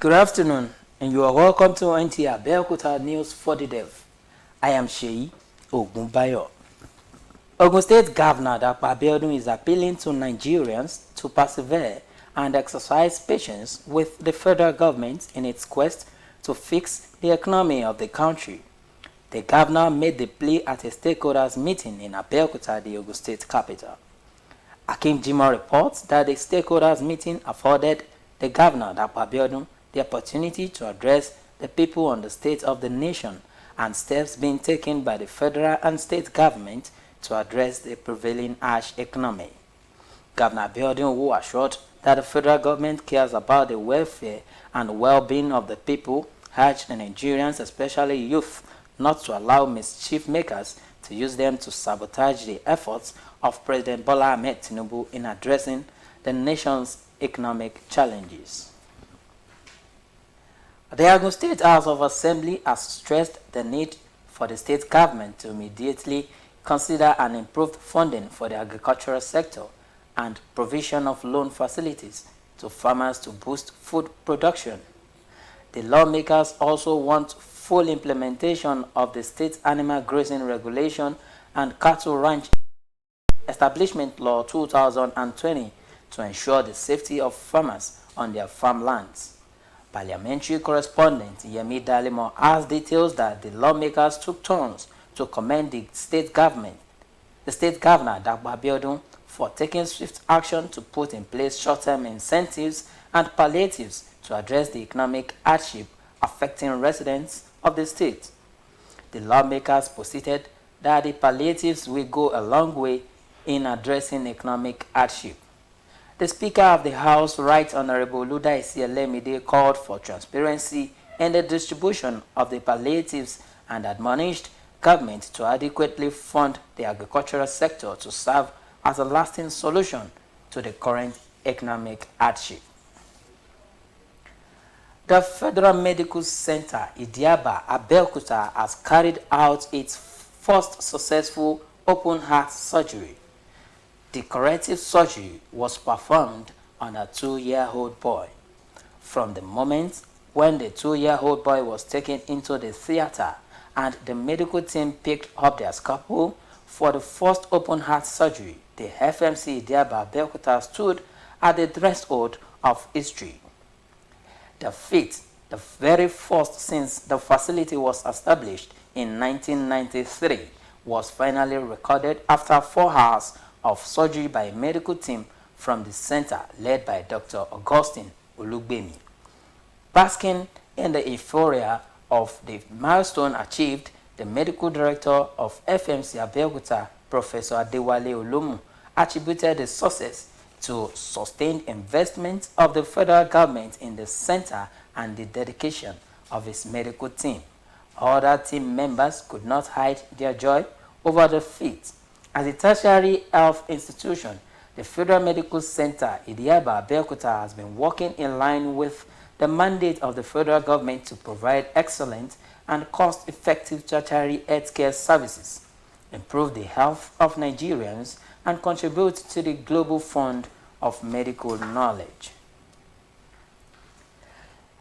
Good afternoon, and you are welcome to NTA Abeokuta News for the Dev. I am Sheyi Ogunbayo. Ogun State Governor Dr. Abiodun is appealing to Nigerians to persevere and exercise patience with the federal government in its quest to fix the economy of the country. The governor made the plea at a stakeholders meeting in Abeokuta, the Ogun State capital. Akim Jimoh reports that the stakeholders meeting afforded the governor Dr. Abiodun the opportunity to address the people on the state of the nation and steps being taken by the federal and state government to address the prevailing harsh economy. Governor Abiodun, who assured that the federal government cares about the welfare and well-being of the people, urged the Nigerians, especially youth, not to allow mischief makers to use them to sabotage the efforts of President Bola Ahmed Tinubu in addressing the nation's economic challenges. The Ogun State House of Assembly has stressed the need for the state government to immediately consider an improved funding for the agricultural sector and provision of loan facilities to farmers to boost food production. The lawmakers also want full implementation of the state animal grazing regulation and cattle ranch establishment law 2020 to ensure the safety of farmers on their farmlands. Parliamentary correspondent Yemi Dalimo has details that the lawmakers took turns to commend the state governor Dr. Abiodun for taking swift action to put in place short-term incentives and palliatives to address the economic hardship affecting residents of the state. The lawmakers posited that the palliatives will go a long way in addressing economic hardship. The Speaker of the House, Right Honorable Ludaisi Elemide, called for transparency in the distribution of the palliatives and admonished government to adequately fund the agricultural sector to serve as a lasting solution to the current economic hardship. The Federal Medical Center, NTA Abeokuta, has carried out its first successful open-heart surgery. The corrective surgery was performed on a 2-year-old boy. From the moment when the 2-year-old boy was taken into the theater and the medical team picked up their scalpel for the first open-heart surgery, the FMC NTA Abeokuta stood at the threshold of history. The feat, the very first since the facility was established in 1993, was finally recorded after 4 hours of surgery by a medical team from the center led by Dr. Augustine Olugbemi. Basking in the euphoria of the milestone achieved, the medical director of FMC Abeokuta, Professor Adewale Olomu, attributed the success to sustained investment of the federal government in the center and the dedication of its medical team. Other team members could not hide their joy over the feat. As a tertiary health institution, the Federal Medical Center, NTA Abeokuta, has been working in line with the mandate of the federal government to provide excellent and cost-effective tertiary healthcare services, improve the health of Nigerians, and contribute to the global fund of medical knowledge.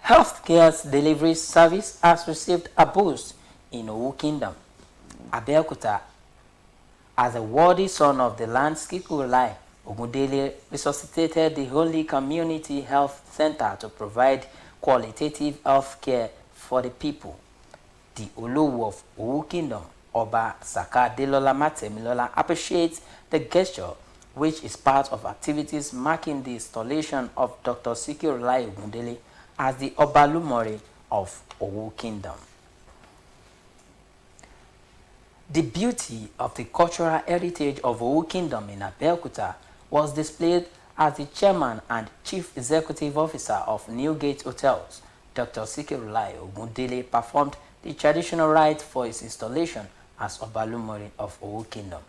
Healthcare's delivery service has received a boost in Owu Kingdom. Abeokuta, as a worthy son of the land Skikulai, Ogundele resuscitated the only community health center to provide qualitative health care for the people. The Olowo of Owu Kingdom, Oba Saka Delola Matemilola, appreciates the gesture, which is part of activities marking the installation of Dr. Skikulai Ogundele as the Obalumori of Owu Kingdom. The beauty of the cultural heritage of Owu Kingdom in Abeokuta was displayed as the chairman and chief executive officer of Newgate Hotels, Dr. Skikulai Ogundele, performed the traditional rite for its installation as Obalumori of Owu Kingdom.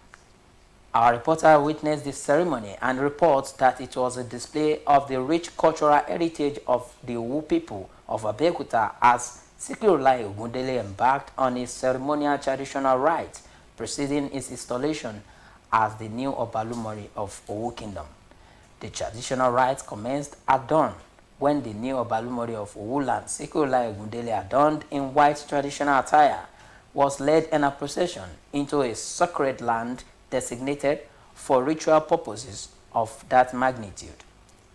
Our reporter witnessed the ceremony and reports that it was a display of the rich cultural heritage of the Owu people of Abeokuta as Skikulai Ogundele embarked on his ceremonial traditional rite preceding his installation as the new Obalumori of Owu Kingdom. The traditional rite commenced at dawn when the new Obalumori of Owuland, Sikiru Ogundele, adorned in white traditional attire, was led in a procession into a sacred land designated for ritual purposes of that magnitude,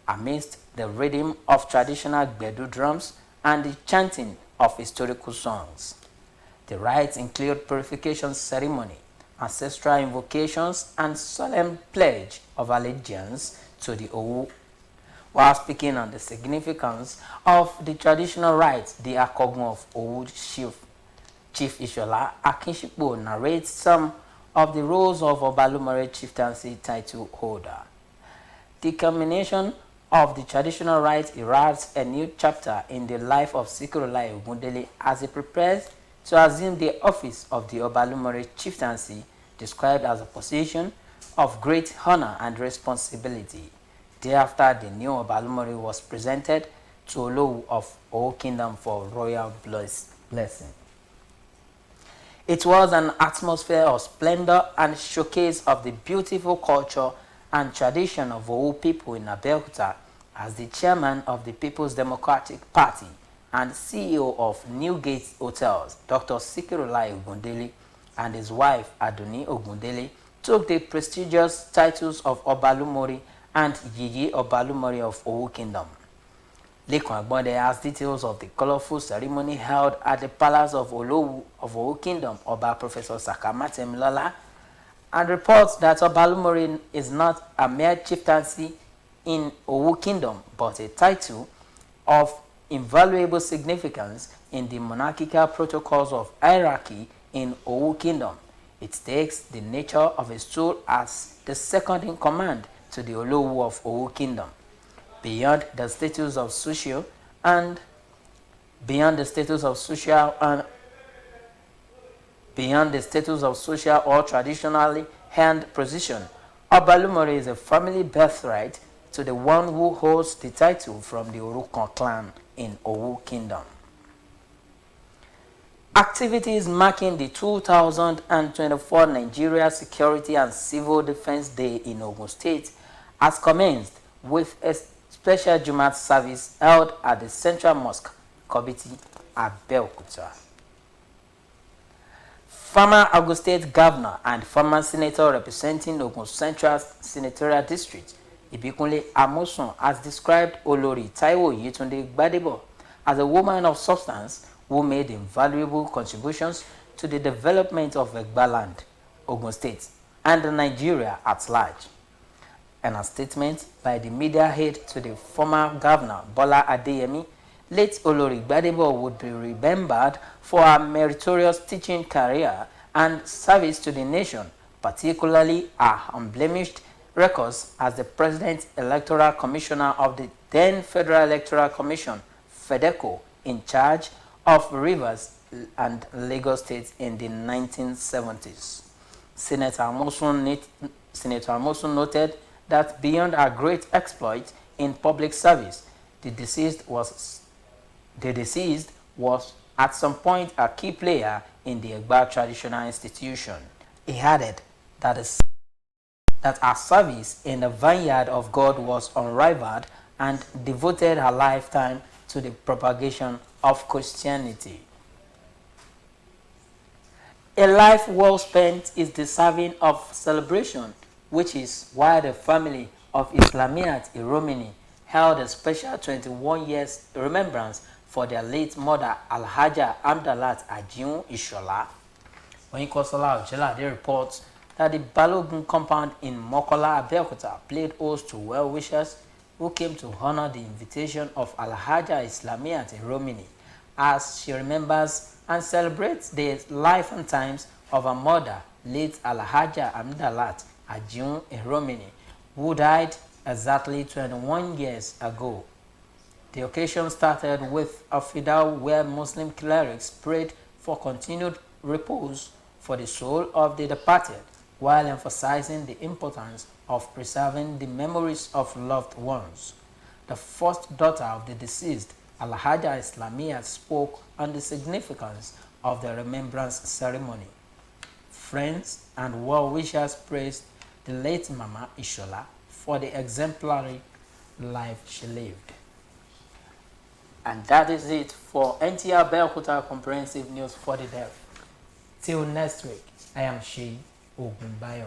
amidst the rhythm of traditional gbedu drums and the chanting of historical songs. The rites include purification ceremony, ancestral invocations, and solemn pledge of allegiance to the Owu. While speaking on the significance of the traditional rites, the Akogun of Owu Chief Ishola Akinshipo narrates some of the roles of Obalumore chieftaincy title holder. The culmination of the traditional rites heralds a new chapter in the life of Sikiru Ogundele as he prepares to assume the office of the Obalumore chieftaincy, described as a position of great honor and responsibility. Thereafter, the new Obalumori was presented to Olowu of Owo Kingdom for royal blessing. It was an atmosphere of splendor and showcase of the beautiful culture and tradition of Owo people in Abeokuta as the chairman of the People's Democratic Party and CEO of Newgate Hotels, Dr. Sikiru Ogundele, and his wife Aduni Ogundele took the prestigious titles of Obalumori and Yiyi Obalumori of Owo Kingdom. Lekon Agbonde has details of the colorful ceremony held at the palace of Olowu of Owo Kingdom, Oba Professor Sakamate Mlola, and reports that Obalumori is not a mere chieftaincy in Owo Kingdom, but a title of invaluable significance in the monarchical protocols of hierarchy in Owo Kingdom. It takes the nature of a stool as the second in command to the Olowu of Owo Kingdom. Beyond the status of social or traditionally held position, Obalumori is a family birthright to the one who holds the title from the Orukon clan in Owo Kingdom. Activities marking the 2024 Nigeria Security and Civil Defense Day in Ogun State has commenced with a special Jumat service held at the Central Mosque, Kobiti, Abeokuta. Former Ogun State Governor and former Senator representing Ogun Central Senatorial District, Ibikunle Amosun, has described Olori Taiwo Yetunde Gbadebo as a woman of substance who made invaluable contributions to the development of Egbaland, Ogun State, and Nigeria at large. In a statement by the media head to the former governor, Bola Adeyemi, late Olori Gbadebo would be remembered for her meritorious teaching career and service to the nation, particularly her unblemished records as the President Electoral Commissioner of the then Federal Electoral Commission, FEDECO, in charge of Rivers and Lagos states in the 1970s. Senator Amosun noted that beyond her great exploit in public service, the deceased was at some point a key player in the Egba traditional institution. He added that her service in the vineyard of God was unrivaled and devoted her lifetime to the propagation of Christianity. A life well spent is deserving of celebration, which is why the family of Islamiyat Iromini held a special 21 years remembrance for their late mother Alhaja Amdalat Ajiun Ishola. When Kosola Ojelade reports that the Balogun compound in Mokola, Abeokuta played host to well-wishers who came to honor the invitation of Alhaja Islamiyat Iromini as she remembers and celebrates the life and times of her mother, late Alhaja Amdalat Ajiun Iromini, who died exactly 21 years ago. The occasion started with a fidal where Muslim clerics prayed for continued repose for the soul of the departed, while emphasizing the importance of preserving the memories of loved ones. The first daughter of the deceased, Alhaja Islamiyat, spoke on the significance of the remembrance ceremony. Friends and well-wishers praised the late Mama Ishola for the exemplary life she lived. And that is it for NTA Abeokuta Comprehensive News for the Deaf. Till next week, I am Shi Ogunbayo.